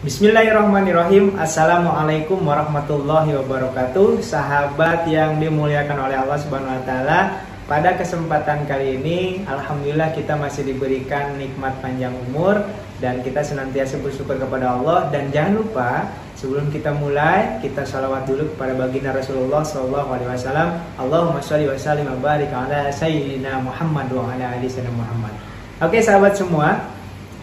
Bismillahirrahmanirrahim. Assalamualaikum warahmatullahi wabarakatuh. Sahabat yang dimuliakan oleh Allah Subhanahu wa taala, pada kesempatan kali ini alhamdulillah kita masih diberikan nikmat panjang umur dan kita senantiasa bersyukur kepada Allah. Dan jangan lupa sebelum kita mulai, kita sholawat dulu kepada baginda Rasulullah SAW. Allahumma sholli wa sallim wa barik ala sayyidina Muhammad wa ala ali sayyidina Muhammad. Oke sahabat semua,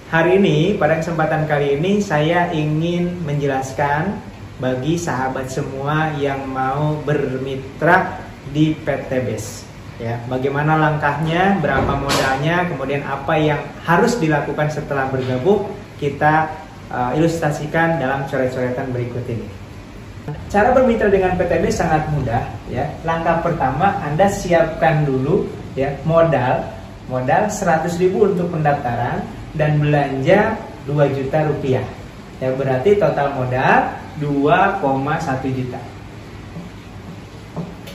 hari ini pada kesempatan kali ini saya ingin menjelaskan bagi sahabat semua yang mau bermitra di PT BES, ya, bagaimana langkahnya, berapa modalnya, kemudian apa yang harus dilakukan setelah bergabung. Kita ilustrasikan dalam coret-coretan berikut ini. Cara bermitra dengan PT BES sangat mudah, ya. Langkah pertama, Anda siapkan dulu, ya, modal 100.000 untuk pendaftaran dan belanja 2 juta rupiah, ya, berarti total modal 2,1 juta.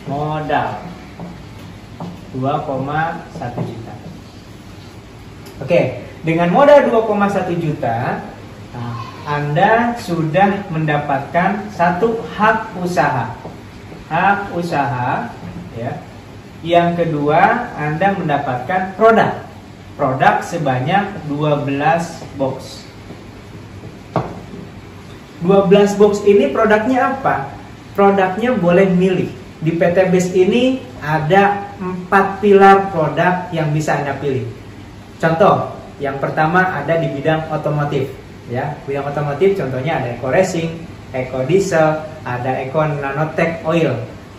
Modal 2,1 juta. Oke, dengan modal 2,1 juta, Anda sudah mendapatkan satu hak usaha. Hak usaha, ya. Yang kedua, Anda mendapatkan produk sebanyak 12 box. 12 box ini produknya apa? Produknya boleh milih. Di PT BES ini ada 4 pilar produk yang bisa Anda pilih. Contoh, yang pertama ada di bidang otomotif, ya. Bidang otomotif contohnya ada Eco Racing, Eco Diesel, ada Eco Nanotech Oil,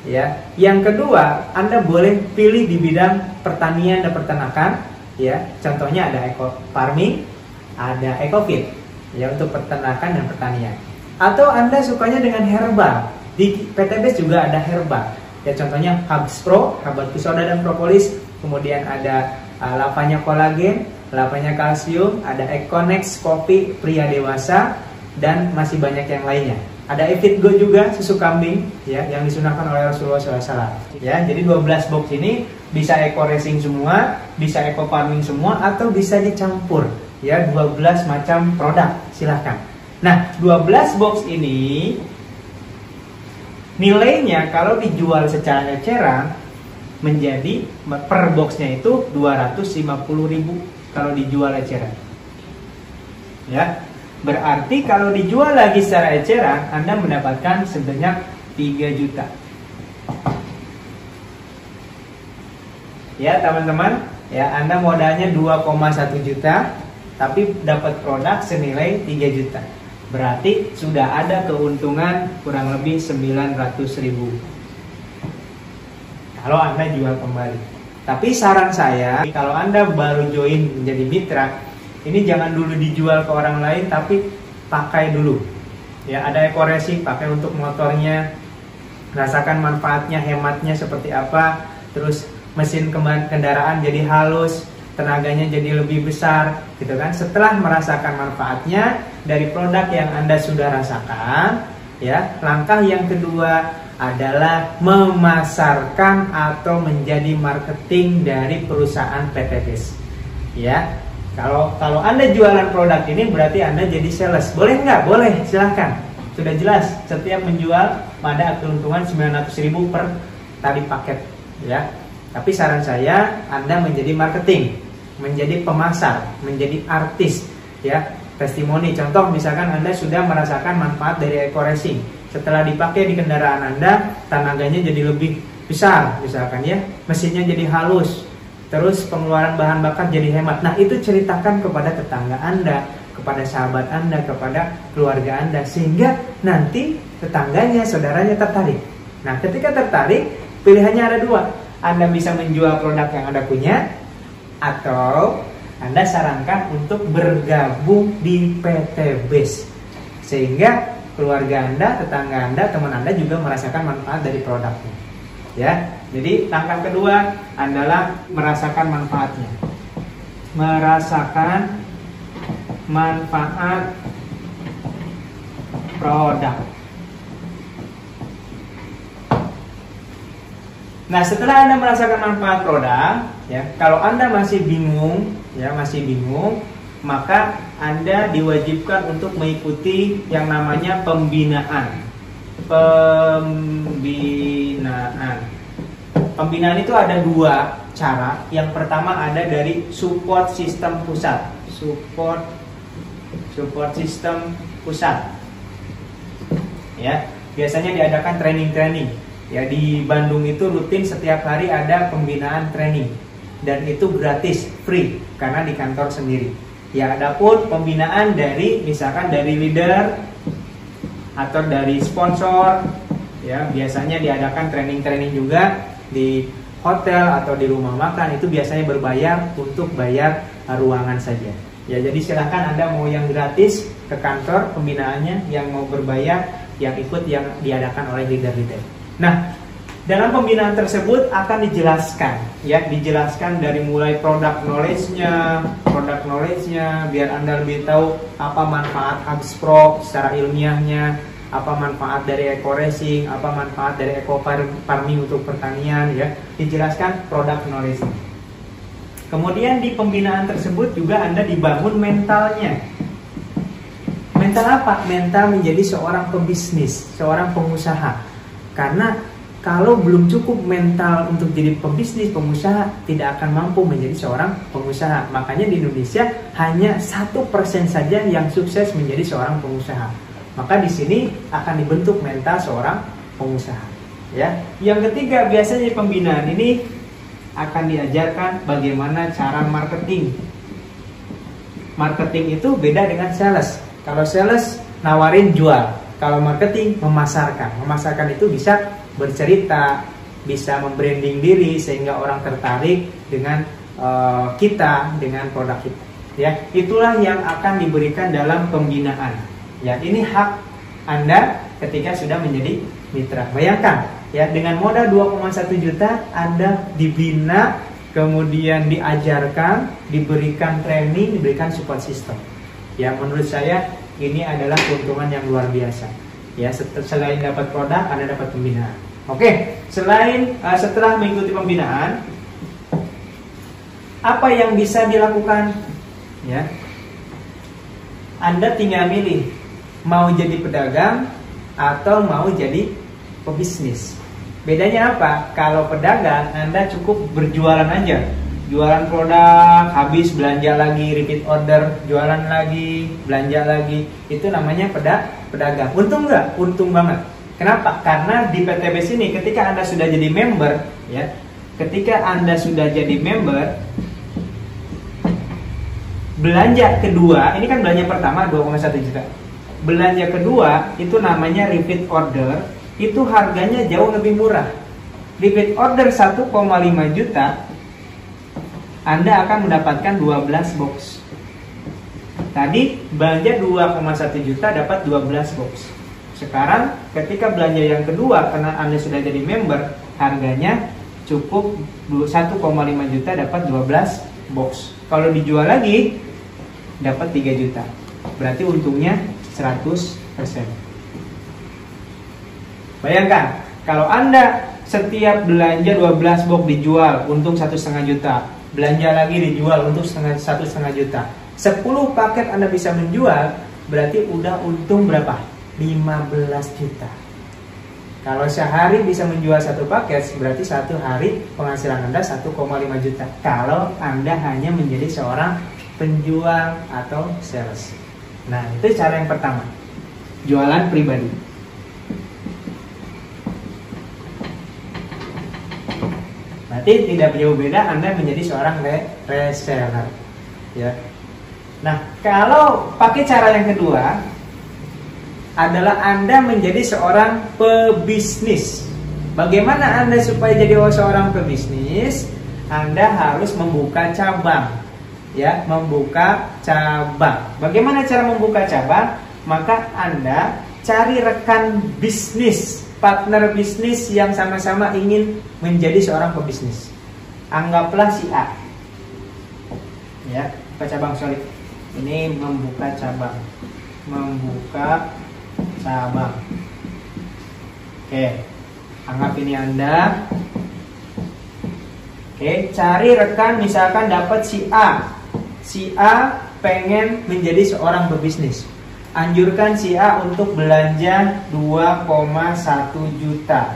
ya. Yang kedua, Anda boleh pilih di bidang pertanian dan peternakan, ya. Contohnya ada Eco Farming, ada Eco Feed, ya, untuk peternakan dan pertanian. Atau Anda sukanya dengan herbal. Di PT BES juga ada herbal, ya, contohnya Habs Pro, Habatus Soda dan Propolis. Kemudian ada lavanya kolagen, lavanya kalsium, ada Econex kopi pria dewasa, dan masih banyak yang lainnya. Ada Evit Go juga, susu kambing, ya, yang disunahkan oleh Rasulullah SAW. Ya, jadi 12 box ini bisa Eco Racing semua, bisa Eco Farming semua, atau bisa dicampur, ya, 12 macam produk, silahkan. Nah, 12 box ini nilainya kalau dijual secara eceran menjadi per boxnya itu 250.000 kalau dijual eceran, ya. Berarti kalau dijual lagi secara eceran, Anda mendapatkan sebanyak 3 juta. Ya teman-teman, ya, Anda modalnya 2,1 juta, tapi dapat produk senilai 3 juta. Berarti sudah ada keuntungan kurang lebih 900.000 kalau Anda jual kembali. Tapi saran saya, kalau Anda baru join menjadi mitra, ini jangan dulu dijual ke orang lain, tapi pakai dulu. Ya, ada Eco Racing, pakai untuk motornya, rasakan manfaatnya, hematnya seperti apa. Terus mesin kendaraan jadi halus, tenaganya jadi lebih besar, gitu kan. Setelah merasakan manfaatnya dari produk yang Anda sudah rasakan, ya, langkah yang kedua adalah memasarkan atau menjadi marketing dari perusahaan PT BES. Ya, kalau Anda jualan produk ini berarti Anda jadi sales. Boleh nggak? Boleh, silahkan. Sudah jelas, setiap menjual ada keuntungan 900.000 per tali paket, ya. Tapi saran saya, Anda menjadi marketing, menjadi pemasar, menjadi artis, ya. Testimoni, contoh misalkan Anda sudah merasakan manfaat dari Eco Racing. Setelah dipakai di kendaraan Anda, tenaganya jadi lebih besar, misalkan, ya. Mesinnya jadi halus, terus pengeluaran bahan bakar jadi hemat. Nah, itu ceritakan kepada tetangga Anda, kepada sahabat Anda, kepada keluarga Anda, sehingga nanti tetangganya, saudaranya tertarik. Nah, ketika tertarik, pilihannya ada 2. Anda bisa menjual produk yang Anda punya, atau Anda sarankan untuk bergabung di PT BES, sehingga keluarga Anda, tetangga Anda, teman Anda juga merasakan manfaat dari produknya, ya. Jadi langkah kedua adalah merasakan manfaatnya, merasakan manfaat produk. Nah, setelah Anda merasakan manfaat produk, ya, kalau Anda masih bingung, ya, maka Anda diwajibkan untuk mengikuti yang namanya pembinaan. Pembinaan itu ada dua cara. Yang pertama ada dari support sistem pusat. Support sistem pusat. Ya, biasanya diadakan training-training. Ya, di Bandung itu rutin setiap hari ada pembinaan training. Dan itu gratis, free, karena di kantor sendiri. Ya, adapun pembinaan dari misalkan dari leader atau dari sponsor, ya biasanya diadakan training-training juga di hotel atau di rumah makan, itu biasanya berbayar untuk bayar ruangan saja. Ya, jadi silahkan Anda mau yang gratis ke kantor pembinaannya, yang mau berbayar yang ikut yang diadakan oleh leader-leader. Nah, dalam pembinaan tersebut akan dijelaskan, ya dijelaskan dari mulai product knowledge-nya, biar Anda lebih tahu apa manfaat HubSpot secara ilmiahnya, apa manfaat dari eco racing, apa manfaat dari eco farming untuk pertanian, ya dijelaskan product knowledge. Kemudian di pembinaan tersebut juga Anda dibangun mentalnya. Mental apa? Mental menjadi seorang pebisnis, seorang pengusaha. Karena kalau belum cukup mental untuk jadi pebisnis, pengusaha, tidak akan mampu menjadi seorang pengusaha. Makanya di Indonesia hanya 1% saja yang sukses menjadi seorang pengusaha. Maka di sini akan dibentuk mental seorang pengusaha. Ya, yang ketiga biasanya di pembinaan ini akan diajarkan bagaimana cara marketing. Marketing itu beda dengan sales. Kalau sales nawarin jual, kalau marketing memasarkan. Memasarkan itu bisa bercerita, bisa membranding diri sehingga orang tertarik dengan kita, dengan produk kita. Ya, itulah yang akan diberikan dalam pembinaan. Ya, ini hak Anda ketika sudah menjadi mitra. Bayangkan, ya dengan modal 2,1 juta Anda dibina, kemudian diajarkan, diberikan training, diberikan support system. Ya, menurut saya ini adalah keuntungan yang luar biasa. Ya, selain dapat produk, Anda dapat pembinaan. Oke, setelah mengikuti pembinaan, apa yang bisa dilakukan? Ya, Anda tinggal milih mau jadi pedagang atau mau jadi pebisnis. Bedanya apa? Kalau pedagang, Anda cukup berjualan aja. Jualan produk, habis belanja lagi, repeat order, jualan lagi, belanja lagi. Itu namanya pedagang. Untung nggak? Untung banget. Kenapa? Karena di PTBS ini ketika Anda sudah jadi member, ya, ketika Anda sudah jadi member, belanja kedua, ini kan belanja pertama 2,1 juta. Belanja kedua itu namanya repeat order, itu harganya jauh lebih murah. Repeat order 1,5 juta, Anda akan mendapatkan 12 box. Tadi belanja 2,1 juta dapat 12 box. Sekarang ketika belanja yang kedua, karena Anda sudah jadi member, harganya cukup 1,5 juta dapat 12 box. Kalau dijual lagi dapat 3 juta. Berarti untungnya 100%. Bayangkan kalau Anda setiap belanja 12 box dijual untung 1,5 juta, belanja lagi dijual untung 1,5 juta. 10 paket Anda bisa menjual, berarti udah untung berapa? 15 juta. Kalau sehari bisa menjual 1 paket, berarti 1 hari penghasilan Anda 1,5 juta. Kalau Anda hanya menjadi seorang penjual atau sales. Nah, itu cara yang pertama. Jualan pribadi. Berarti tidak jauh beda Anda menjadi seorang reseller. Ya. Nah, kalau pakai cara yang kedua adalah Anda menjadi seorang pebisnis. Bagaimana Anda supaya jadi seorang pebisnis? Anda harus membuka cabang. Ya, membuka cabang. Bagaimana cara membuka cabang? Maka Anda cari rekan bisnis, partner bisnis yang sama-sama ingin menjadi seorang pebisnis. Anggaplah si A. Ya, buka cabang, sorry. Ini membuka cabang. Membuka cabang. Oke, anggap ini Anda. Oke, cari rekan, misalkan dapat si A. Si A pengen menjadi seorang pebisnis. Anjurkan si A untuk belanja 2,1 juta.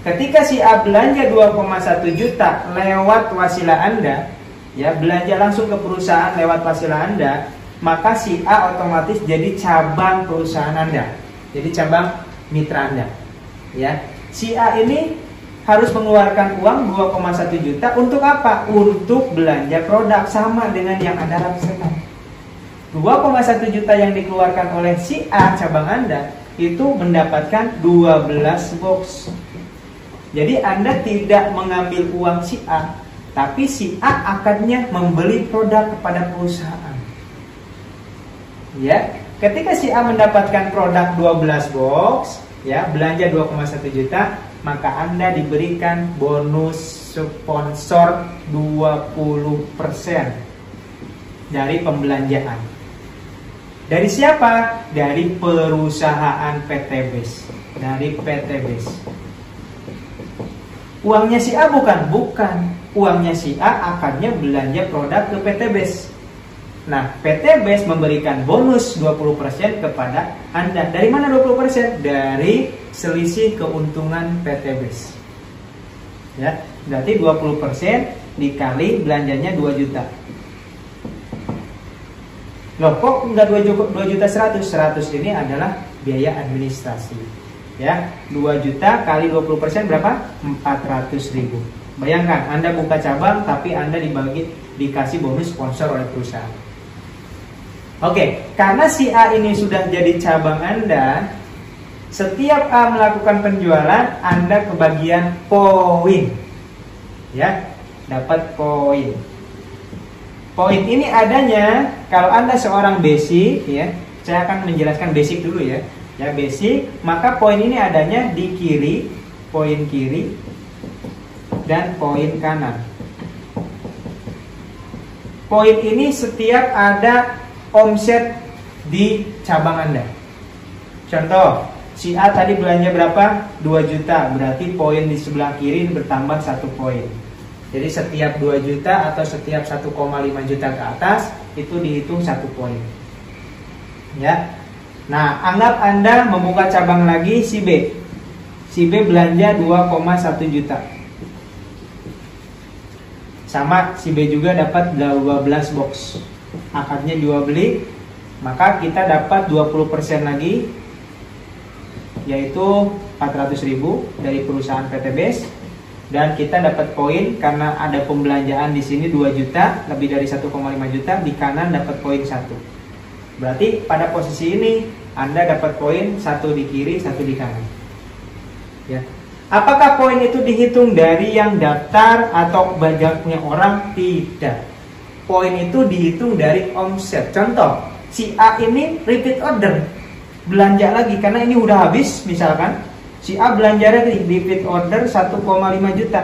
Ketika si A belanja 2,1 juta lewat wasilah Anda, ya, belanja langsung ke perusahaan lewat wasilah Anda, maka si A otomatis jadi cabang perusahaan Anda, jadi cabang mitra Anda. Ya, si A ini harus mengeluarkan uang 2,1 juta untuk apa? Untuk belanja produk, sama dengan yang Anda rasakan. 2,1 juta yang dikeluarkan oleh si A cabang Anda itu mendapatkan 12 box. Jadi Anda tidak mengambil uang si A, tapi si A akannya membeli produk kepada perusahaan. Ya, ketika si A mendapatkan produk 12 box, ya, belanja 2,1 juta, maka Anda diberikan bonus sponsor 20% dari pembelanjaan. Dari siapa? Dari perusahaan PTBes. Dari PTBes. Uangnya si A bukan? Bukan. Uangnya si A akannya belanja produk ke PTBes. Nah, PTBes memberikan bonus 20% kepada Anda. Dari mana 20%? Dari selisih keuntungan PTBes. Ya, berarti 20% dikali belanjanya 2 juta. Loh, kok enggak 2 juta 100? 100 ini adalah biaya administrasi. Ya, 2 juta kali 20% berapa? 400.000. Bayangkan, Anda buka cabang tapi Anda dikasih bonus sponsor oleh perusahaan. Oke, karena si A ini sudah jadi cabang Anda, setiap A melakukan penjualan, Anda kebagian poin. Ya, dapat poin. Poin ini adanya kalau Anda seorang basic, ya. Saya akan menjelaskan basic dulu ya. Ya, basic, maka poin ini adanya di kiri, poin kiri dan poin kanan. Poin ini setiap ada omset di cabang Anda. Contoh, si A tadi belanja berapa? 2 juta, berarti poin di sebelah kiri bertambah 1 poin. Jadi setiap 2 juta atau setiap 1,5 juta ke atas itu dihitung 1 poin. Ya. Nah, anggap Anda membuka cabang lagi si B. Si B belanja 2,1 juta. Sama, si B juga dapat 12 box. Akadnya jual beli, maka kita dapat 20% lagi, yaitu 400.000 dari perusahaan PTBes. Dan kita dapat poin karena ada pembelanjaan di sini 2 juta, lebih dari 1,5 juta, di kanan dapat poin 1. Berarti pada posisi ini Anda dapat poin 1 di kiri, 1 di kanan. Ya. Apakah poin itu dihitung dari yang daftar atau banyaknya orang? Tidak. Poin itu dihitung dari omset. Contoh, si A ini repeat order, belanja lagi karena ini udah habis, misalkan si A belanja lagi, repeat order 1,5 juta.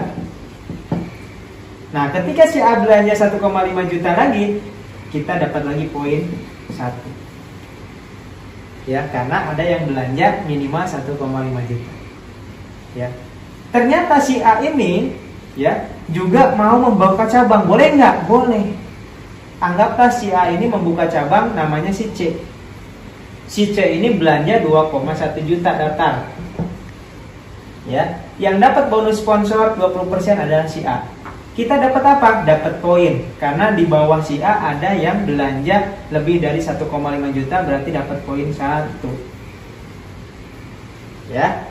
Nah, ketika si A belanja 1,5 juta lagi, kita dapat lagi poin 1. Ya, karena ada yang belanja minimal 1,5 juta. Ya. Ternyata si A ini, ya, juga mau membuka cabang. Boleh nggak? Boleh. Anggaplah si A ini membuka cabang namanya si C. Si C ini belanja 2,1 juta daftar. Ya, yang dapat bonus sponsor 20% adalah si A. Kita dapat apa? Dapat poin. Karena di bawah si A ada yang belanja lebih dari 1,5 juta, berarti dapat poin 1. Ya.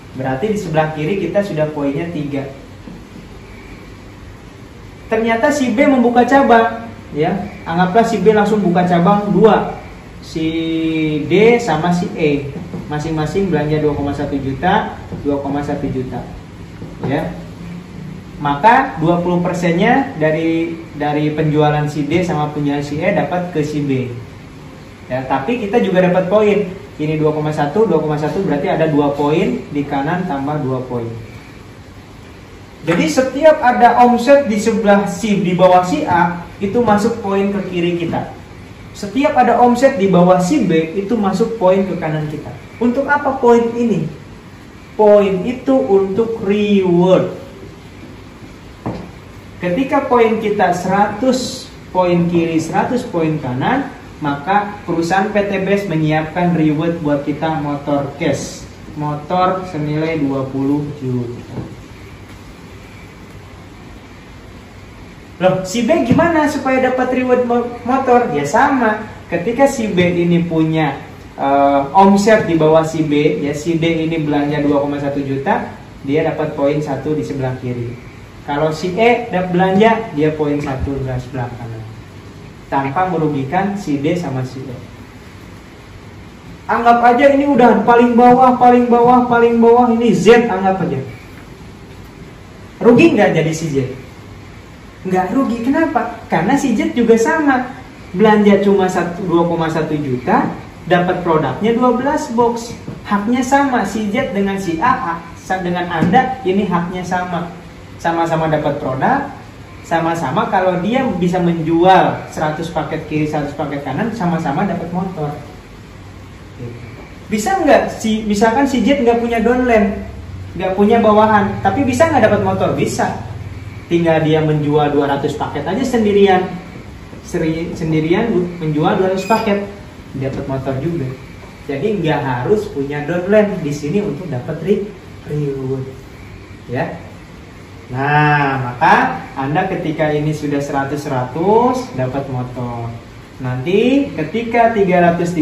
Berarti di sebelah kiri kita sudah poinnya 3. Ternyata si B membuka cabang, ya. Anggaplah si B langsung buka cabang 2. Si D sama si E masing-masing belanja 2,1 juta, 2,1 juta. Ya. Maka 20%-nya dari penjualan si D sama penjualan si E dapat ke si B. Ya, tapi kita juga dapat poin. Ini 2,1 berarti ada 2 poin, di kanan tambah 2 poin. Jadi setiap ada omset di sebelah di bawah si A, itu masuk poin ke kiri kita. Setiap ada omset di bawah si B, itu masuk poin ke kanan kita. Untuk apa poin ini? Poin itu untuk reward. Ketika poin kita 100 poin kiri, 100 poin kanan, maka perusahaan PT BES menyiapkan reward buat kita motor cash. Motor senilai 20 juta. Loh, si B gimana supaya dapat reward motor? Ya sama, ketika si B ini punya omset di bawah si B, ya si D ini belanja 2,1 juta, dia dapat poin 1 di sebelah kiri. Kalau si E dapat belanja, dia poin 1 di sebelah kanan, tanpa merugikan si D sama si E. Anggap aja ini udah paling bawah, ini Z, anggap aja. Rugi nggak jadi si Z? Nggak rugi, kenapa? Karena si Z juga sama, belanja cuma 2,1 juta, dapat produknya 12 box. Haknya sama, si Z dengan si A, dengan Anda ini haknya sama. Sama-sama dapat produk, sama-sama kalau dia bisa menjual 100 paket kiri, 100 paket kanan, sama-sama dapat motor. Bisa nggak, misalkan si Z nggak punya downline, nggak punya bawahan, tapi bisa nggak dapat motor? Bisa. Tinggal dia menjual 200 paket aja sendirian menjual 200 paket, dapat motor juga. Jadi nggak harus punya downline di sini untuk dapat reward, ya. Nah, maka Anda ketika ini sudah 100 dapat motor. Nanti ketika 300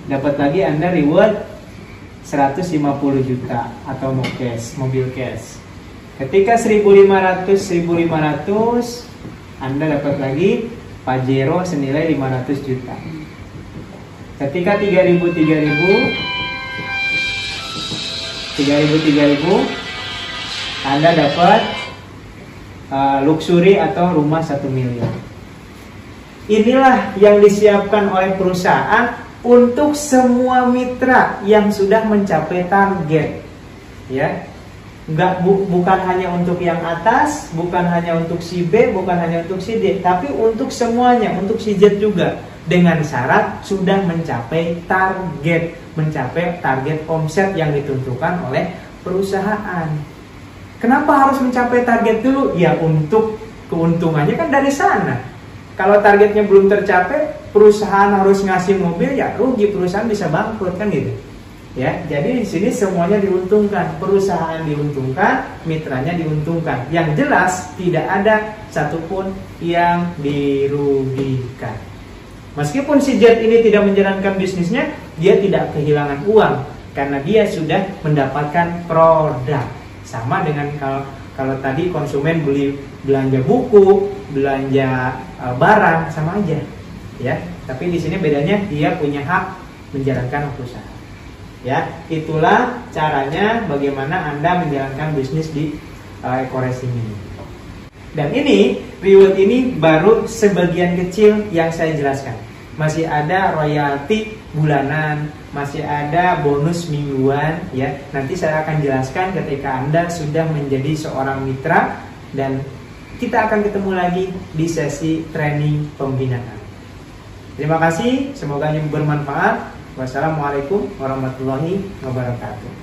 dapat lagi Anda reward 150 juta atau mobil cash. Ketika 1500 Anda dapat lagi Pajero senilai 500 juta. Ketika 3000 Anda dapat luxury atau rumah 1 miliar. Inilah yang disiapkan oleh perusahaan untuk semua mitra yang sudah mencapai target, ya. Bukan hanya untuk yang atas, bukan hanya untuk si B, bukan hanya untuk si D, tapi untuk semuanya, untuk si Z juga, dengan syarat sudah mencapai target omset yang ditentukan oleh perusahaan. Kenapa harus mencapai target dulu? Ya untuk keuntungannya kan dari sana. Kalau targetnya belum tercapai, perusahaan harus ngasih mobil, ya rugi, perusahaan bisa bangkrut kan gitu. Ya, jadi di sini semuanya diuntungkan, perusahaan diuntungkan, mitranya diuntungkan. Yang jelas tidak ada satupun yang dirugikan. Meskipun si Z ini tidak menjalankan bisnisnya, dia tidak kehilangan uang karena dia sudah mendapatkan produk. Sama dengan kalau tadi konsumen belanja buku, belanja barang, sama aja. Ya, tapi di sini bedanya dia punya hak menjalankan usaha. Ya, itulah caranya bagaimana Anda menjalankan bisnis di Eco-Racing ini. Dan ini reward ini baru sebagian kecil yang saya jelaskan. Masih ada royalti bulanan, masih ada bonus mingguan, ya. Nanti saya akan jelaskan ketika Anda sudah menjadi seorang mitra, dan kita akan ketemu lagi di sesi training pembinaan. Terima kasih, semoga ini bermanfaat. Wassalamualaikum warahmatullahi wabarakatuh.